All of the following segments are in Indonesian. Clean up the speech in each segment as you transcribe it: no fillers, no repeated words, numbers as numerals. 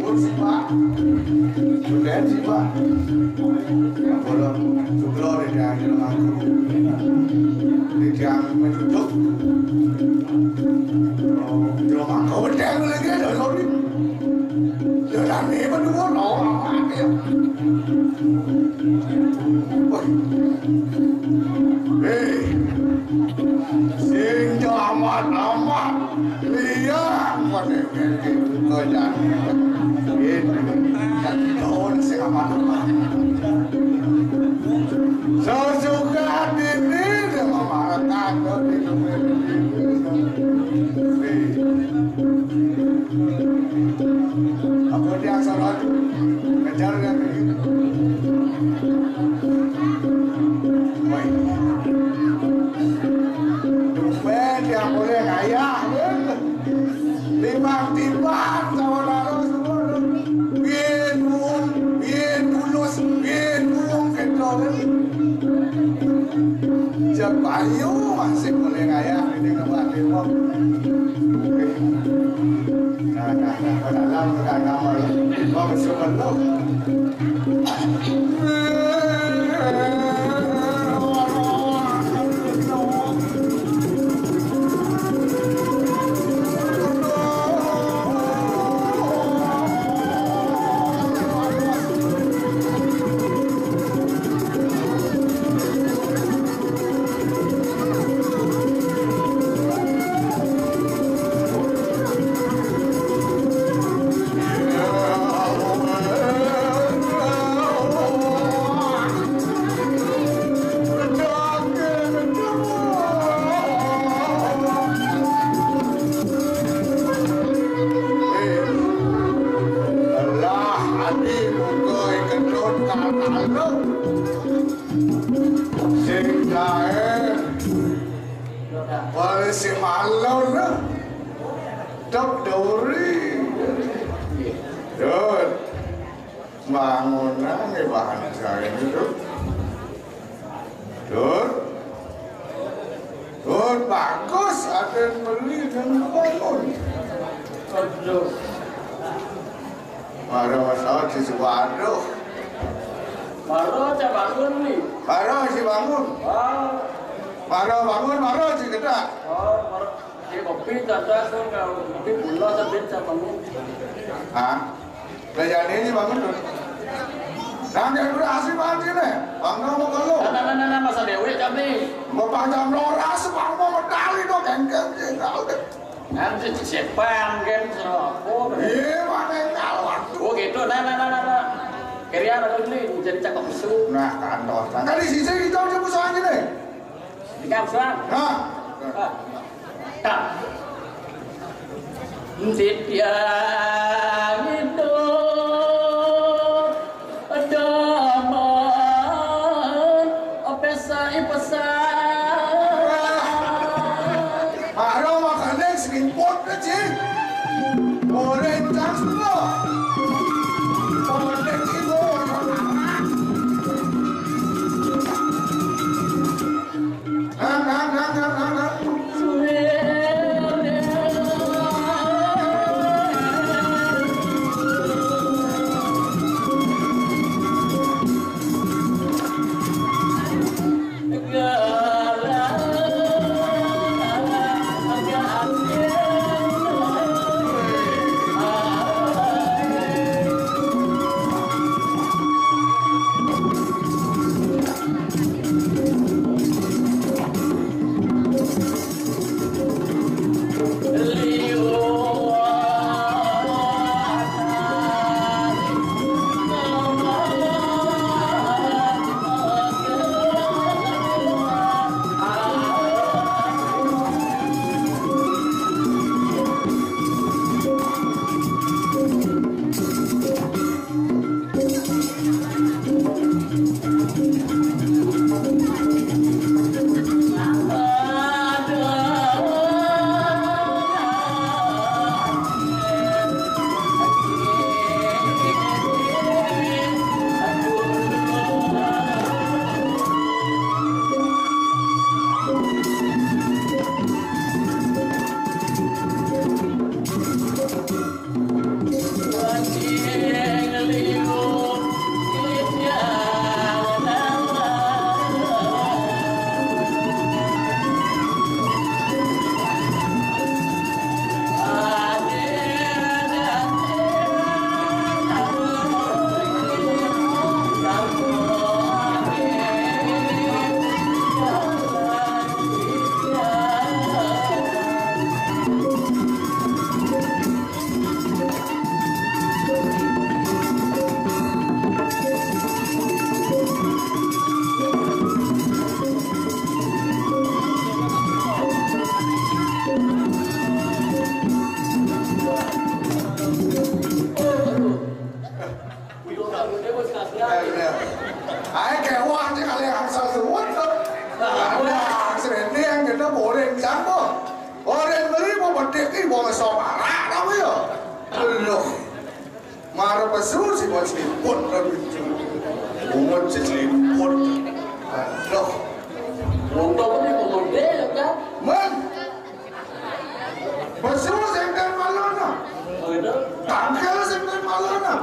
Kursi Pak, sudah sih Pak. Kalau sudah diambil aku, diambil menduduk. Kalau aku diambil lagi ada kali. Jangan ni berdua orang ya. Hei, sing amat lihat mana kau jangan. Tahun amat. Sesuka diri dengan marah aku dia salah kejar yang ini. Baik. Tumben dia boleh kaya. Timbang-timbang saudara semua. Bien mulus, bien kendor. Jabayu masih boleh kaya ini kawan timur. Dalam kamar mau bersyukur tuh. Si malau na top dori dud bangun na may bahan saya dud bagus ada yang beli dan bangun baru masalah di Suwado baru aja bangun nih baru si bangun baru si kita baru si kopi tanda kan kalau kopi gula sebet saya bangun kejadian ini bangun tuh yang udah asli banget ini bangga mau kalau nah masa dewe jam nih mau panjang loras bang mau medali dong geng-geng jengkal deh nanti siapa yang iya mana yang kalah oh gitu nah kirian ada ini jadi cakap musuh nah kantor kan di sisi kita udah musuh aja nih di kamsuan Sitiang itu daman pesai pesan ada makanan selimput aja boleh cang semua boleh itu soparak kamu ya. Loh. Mara pesu si bos liput lebih umur seliput. Loh. Untuk ini kemudian kan? Men. Pesu sengkan malona. Tangkel sengkan malona.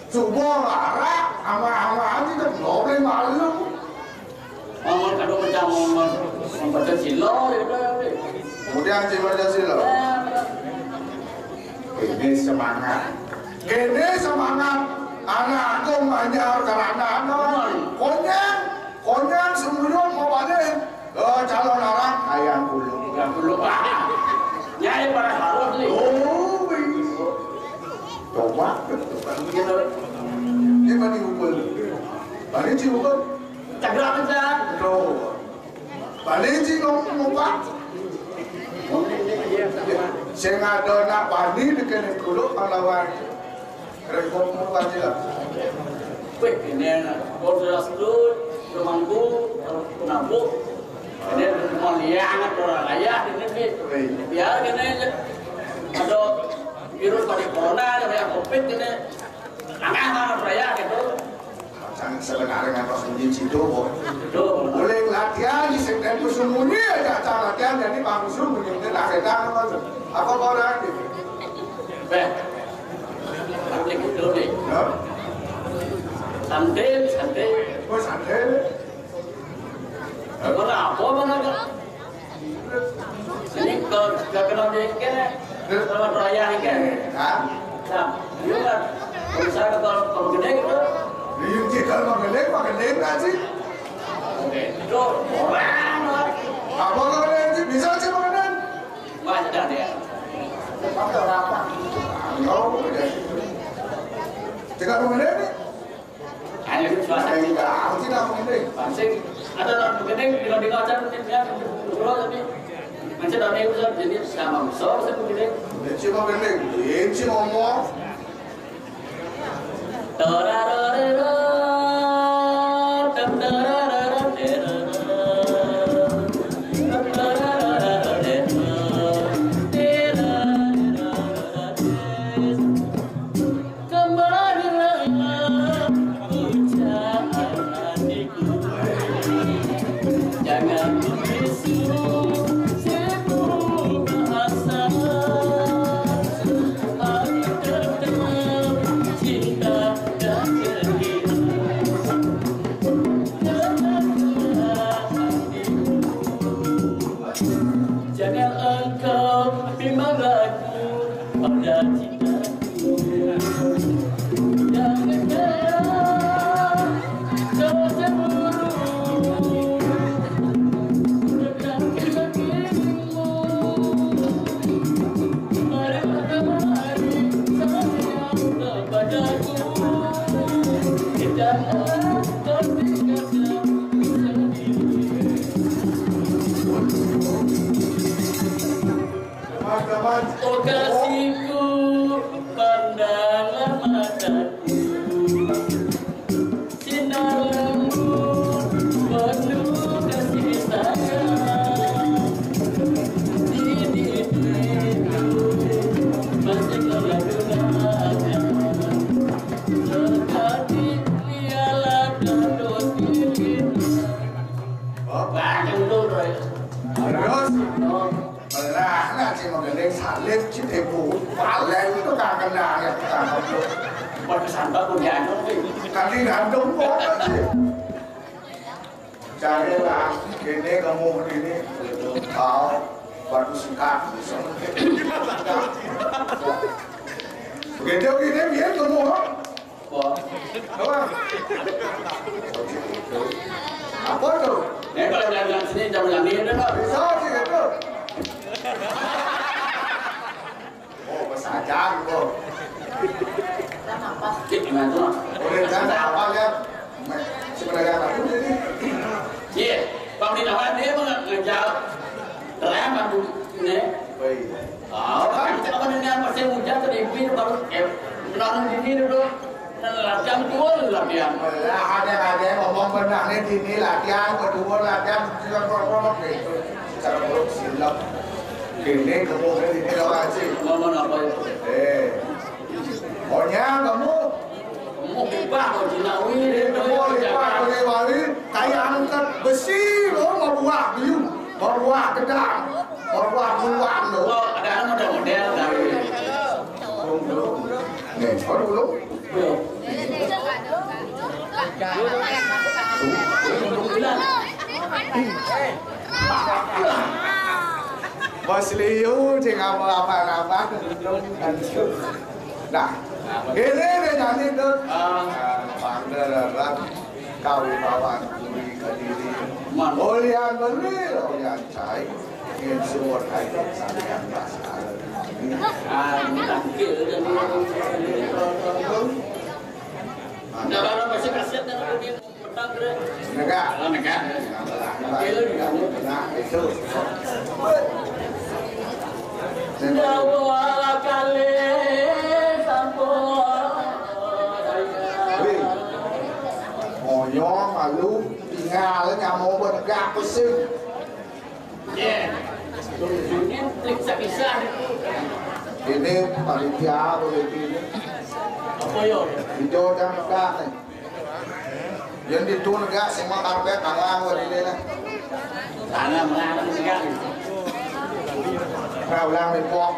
Coba marah, ama aja tu boleh malu. Orang kadang macam membaca sila itu. Kemudian baca sila. Ini semangat. Ini semangat. Anak aku banyak kerana anak. Konyang semua mau balik. Calon orang ayam bulu. Yang belum nyai para harus ni. Oh, coba. Ini mana ukul? Mana sih ukul? Cakap macam. Tuh. Balik sih ngomong. Saya ada nak bani dekat kulo pahlawan. Rekod mu aja. Wih, ini kau sudah selut, rumahku, nabuk. Ini rumah liang, orang ayah ini ni. Biar kena ada virus pada corona, ada covid ini. Angah raya gitu. Sebenarnya pas uji situ, boleh latihan di sektor sembunyi aja cara latihan jadi bagus sembunyi nak sedang apa orang itu. Beh, nanti kita ni. Santai. Oh santai. Kau nak apa mana kan? Ini kau kena deket, kalau raya ni kan? Nah, you kan, misalnya kalau gede gitu. Yung cikal mageleng nasi. Itu orang. Apa mageleng sih bisa sih mageleng? Macam dia. Pakai apa? Kau cikal mageleng ni? Hanya itu suasana. Enggak, tidak mageleng. Pasal ada orang gede di kawasan dia dulu tapi macam ada yang besar jadi sama besar saya gede. Ini mageleng, ini ngomong. Kasihku pandangan mataku sinar lembut penuh kasih sayang ini itu masih kelaguan sekali lialah kadut diri banyak tuh Terus Malah nak cik mageleng salib cik tebu paling itu kangen dah yang kita ngomong. Buat kesambal pun diandung ni. Kali ngandung kok sih. Cari lah, kini kamu ini kau baru singkat. Begitu gini biar kamu apa tu? Ni kalau jalan sini jalan ni ada tak? Bisa sih itu. Oh, pesajang kok. Gimana tu? Boleh jangan apa ya? Sebenarnya apa tu ini? Iya, kalau di awal dia mengejar terang aku ni. Baik. Kan apa ni yang masih hujan tu di sini baru menanam di sini dulu. Latihan tua latihan. Lah ada ngomong benar ni ini latihan kedua latihan juga korok gitu. Secara buruk silap. Ini kamu ini doa sih. Ngomong apa itu? Pokoknya kamu lipat kau jinawi. kamu lipat wali kayak angkat besi loh, mau buat biu, mau buat gedang, mau buat bulan loh. Oh, ada model dari. Nih, kau dulu. Bos Liu jangan apa-apa. Nah, ini deh jadi tuh. Panderan kawin kawan kuri kediri. Olian beli, olian cai. Ingin semua kaitan salian pasal. Tangkil dan negara masih kaset dan kemudian petang keren. Negara. Nah itu. Jawa kali sampun. Moyong malu tinggal nyamuk bergak pesing. Ini trik pisah itu. Ini panitia boleh ini. Apa yo? Itu dan negak nih. Yang itu negak semua karpet tangan ini lah. Tangan mengarang sekali. Kau lang report.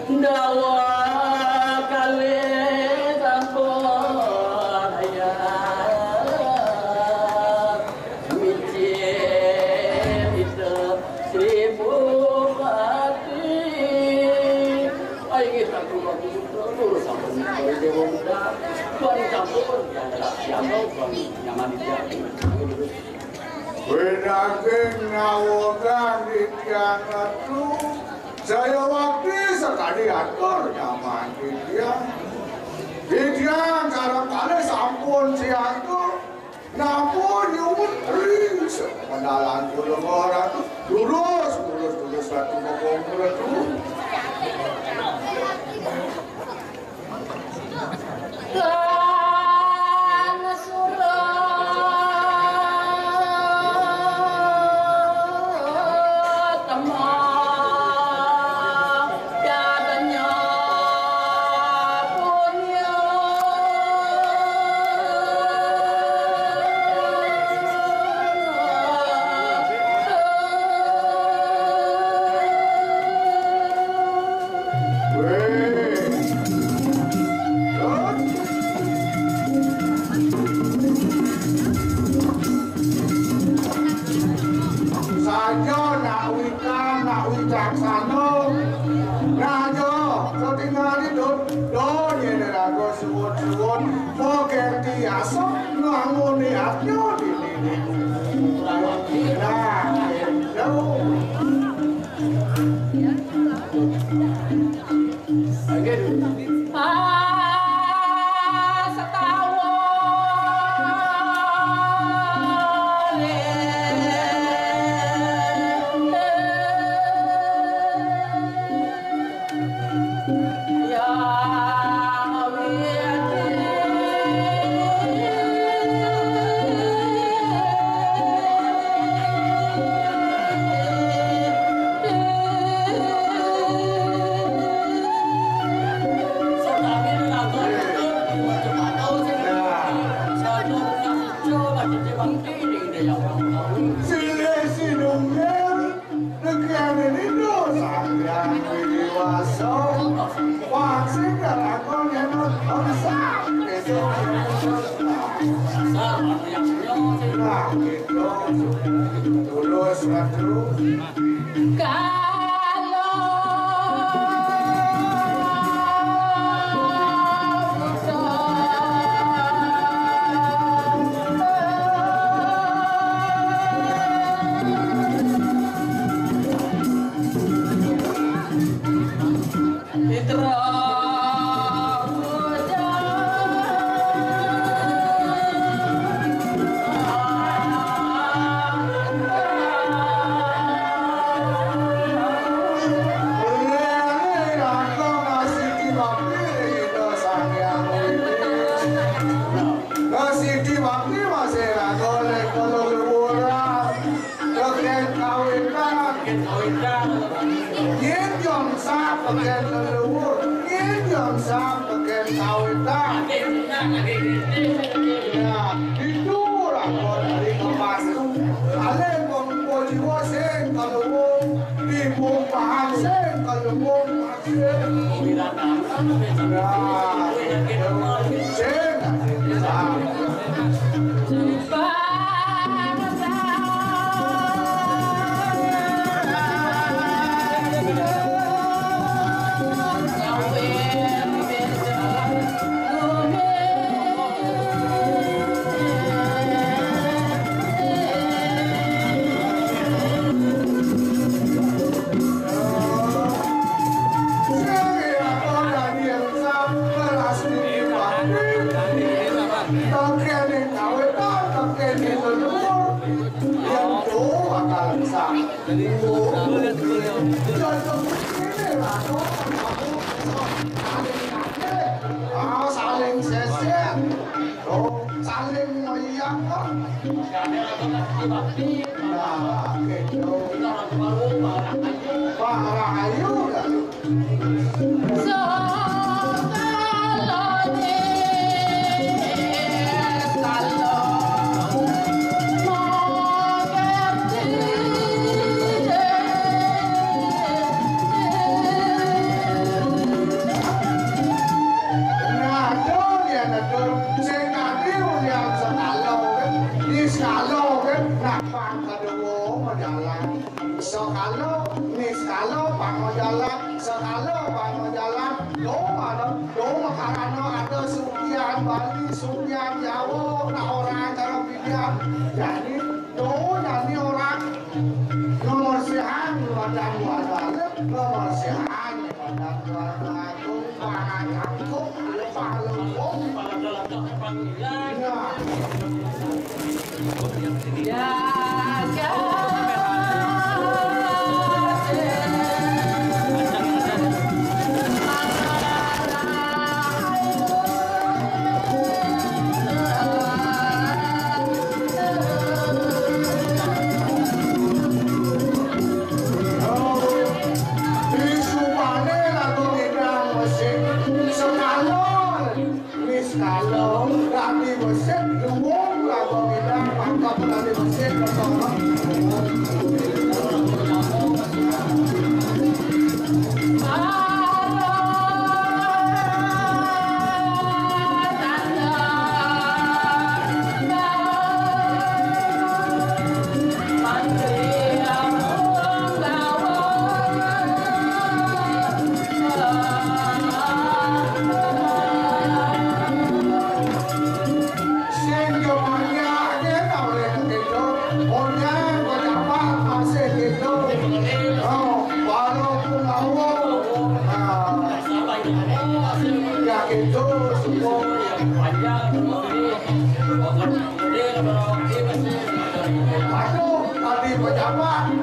Dawa kali sampun ayat micin itu 1000 hati ay kita turun sampun dari dewa muda tuan campur yang siapa tuan nyaman dia. Wedaging nawagan di tiang itu, saya waktu sekali atur nyaman di tiang. Di tiang cara kali sampun siang itu, nampun nyuntri. Pendalan puluh orang itu, lurus satu ngomong itu. Yen yang sah bagian leluhur, yen yang sah bagian kawitan. Ya, itu rakor dari kemas. Ale mongko jiwa sing kalung, timbung paham sing kalung masih. Saling sesek, saling meyakinkan. Nah, gitu. Barang ayu dah. Bali, Sumyan, Jawa, nah orang cara pilihan. Jadi, jadi orang nomor sehat wadah wadah, nomor sehat wadah wadah, tumpang cangkuk, lupa lembong,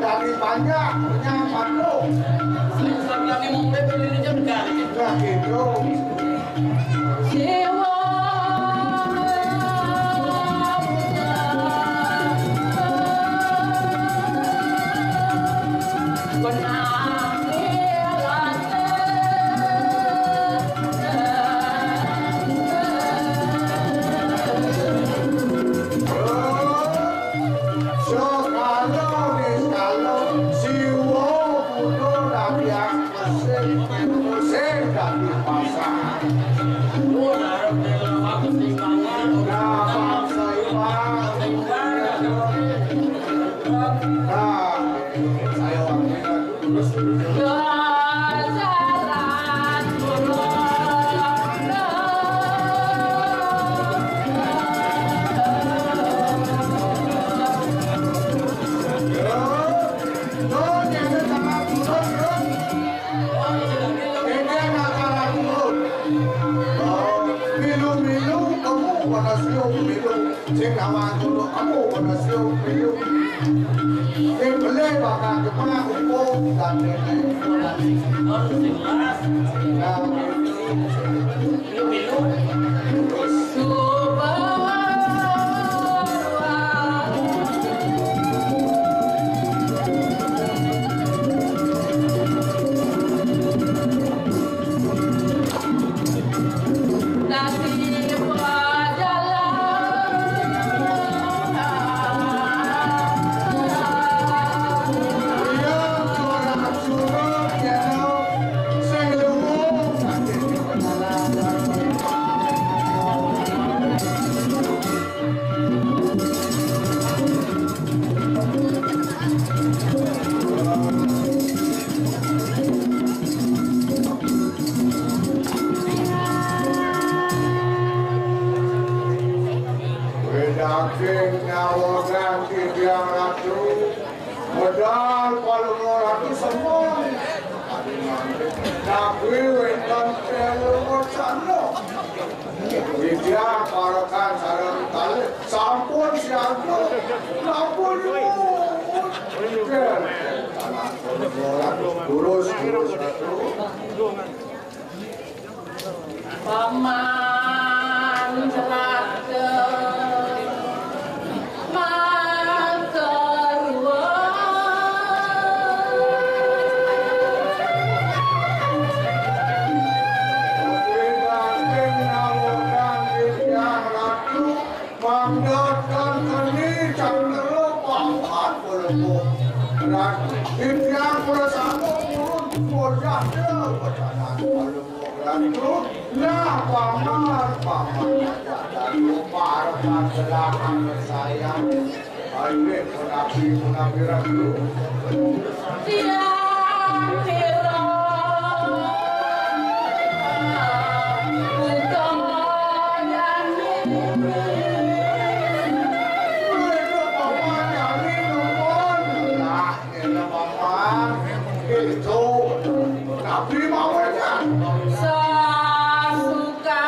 dari banyak punya padu. Kami mau berdiri juga. Nah gitu. Sing awak dulu kamu pada siu piu. Sing beli bakal kemana kumpul dan ini. dia parakan sarang kali sampun siapa sampun terus paman celaka Impian bersama pun bodoh berjalan lalu nah paman dan lupa rekan belakang saya ayo menapi ragu Nabi mau aja. Sasuka.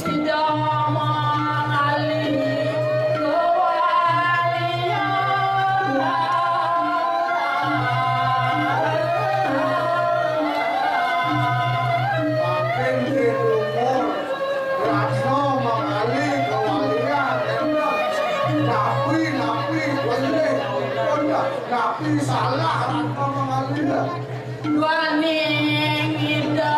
Tidak mengalih kewalian. Makin diumur Ratno mengalih kewalian Nabi boleh Nabi salah Ratno mengalih Waning ida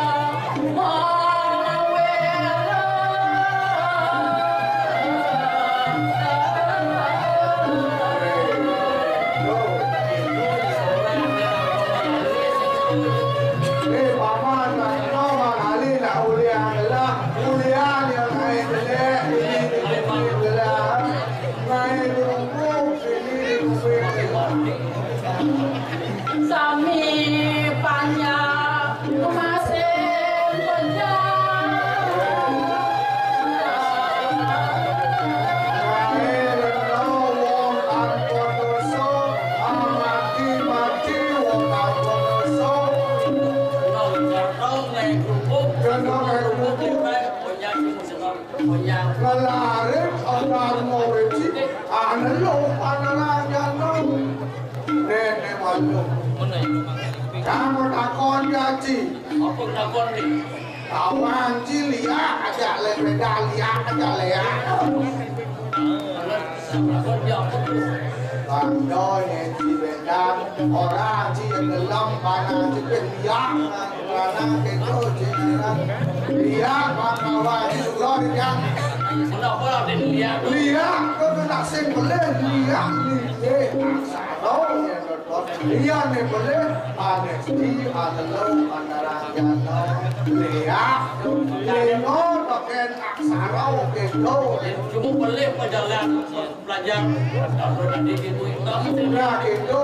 Sami panjang masih Kelarin orang mau recik, anak lupa nelayan nenek malu. Kamu takon gaji, Apa takon ni? kawan cilia aja lebeda liak aja liak. Takon dia apa tu? Bandonya cibedan, orang cigelam panah cibeliak, panah keko cibedan. Liak kawan sudah liak. Kenapa lah dia lihat? Lihat, kau nak sing boleh lihat ni, tahu yang betul. Lihat ni boleh, anesti, adalah antara jana. Lihat, leno pakai aksara, kendo. Cuma boleh perjalanan belajar. Kalau nanti itu hitam, Nah, kendo.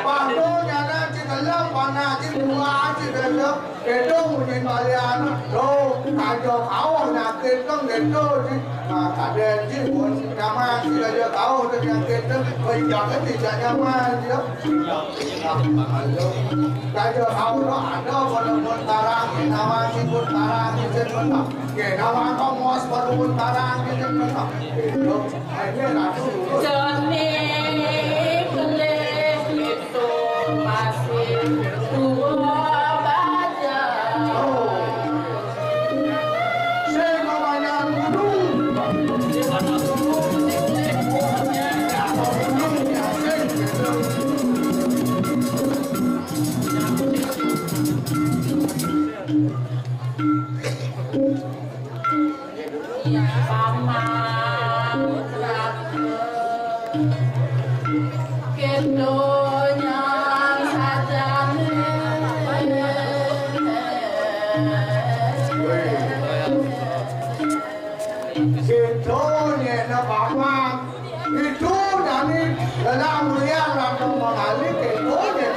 Padu jana cigelam, panah cibua cigelam. Kendo punya balian, lo kajo kau nak kendo kendo. Ada pun nyaman tidak dia tahu dengan kita berjalan tidak nyaman dia. Kalau tahu ada walaupun tarang nyaman pun tarang itu benar. Nyaman komos walaupun tarang itu benar. Itu ini ratu. Joni kelih itu masih tua baja. Saya banyak guru. Paman celaka kedonya sajane Kedonya na paman itu dari dalam liang ratu mengalir kedonya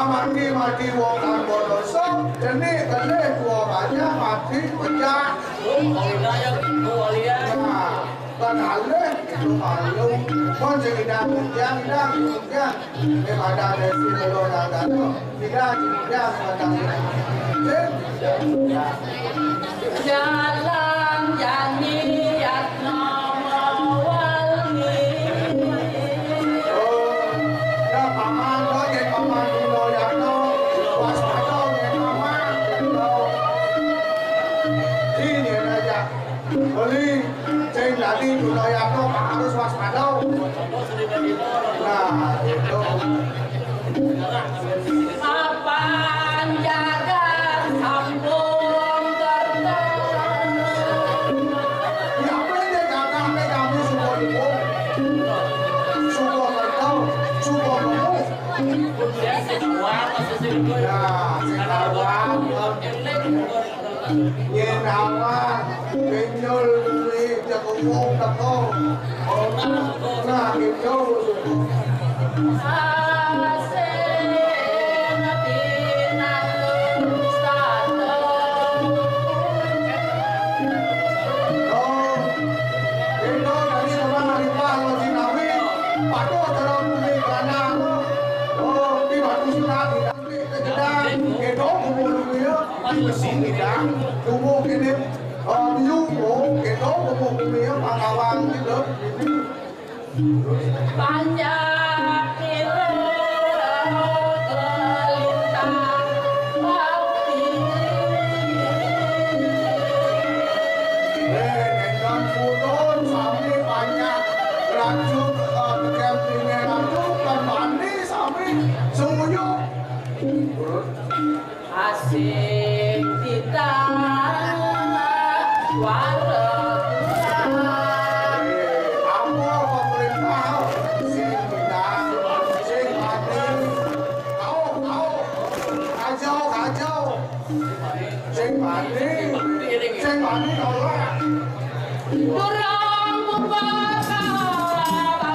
mati mati wong kan bodoso ini kelih dua banyak mati pecah. Orang yang kualian. Nah, manale itu malu pun jadi dah kepada desi melora dano tidak Jalan janiat nama wali. oh dah paman kau jadi paman dulu ya no waspada jadi paman ini aja beli ceng tadi dulu ya no harus waspada nah itu Apaan jaga sambung tertentu. ya boleh jangan kami semua itu semua tahu semua kamu ya sekarang nyenawa kenyol ni jagung tako nah gitu sini dah, tunggu kini, tunggu kita tunggu kini pangawang gitu. Banyak kilo kelintang bakti. Dengan putun sami banyak racun campingnya racun kan mandi sami semuanya. Asik kita warung. Apa pemerintah sing bidang sing mati kacau sing mati tolak Kurang membawa kawasan.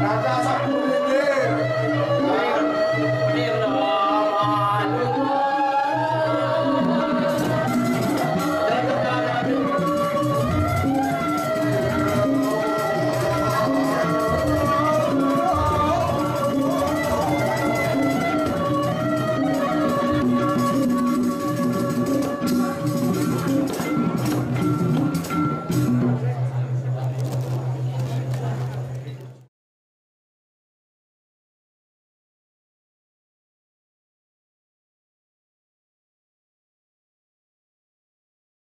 Raja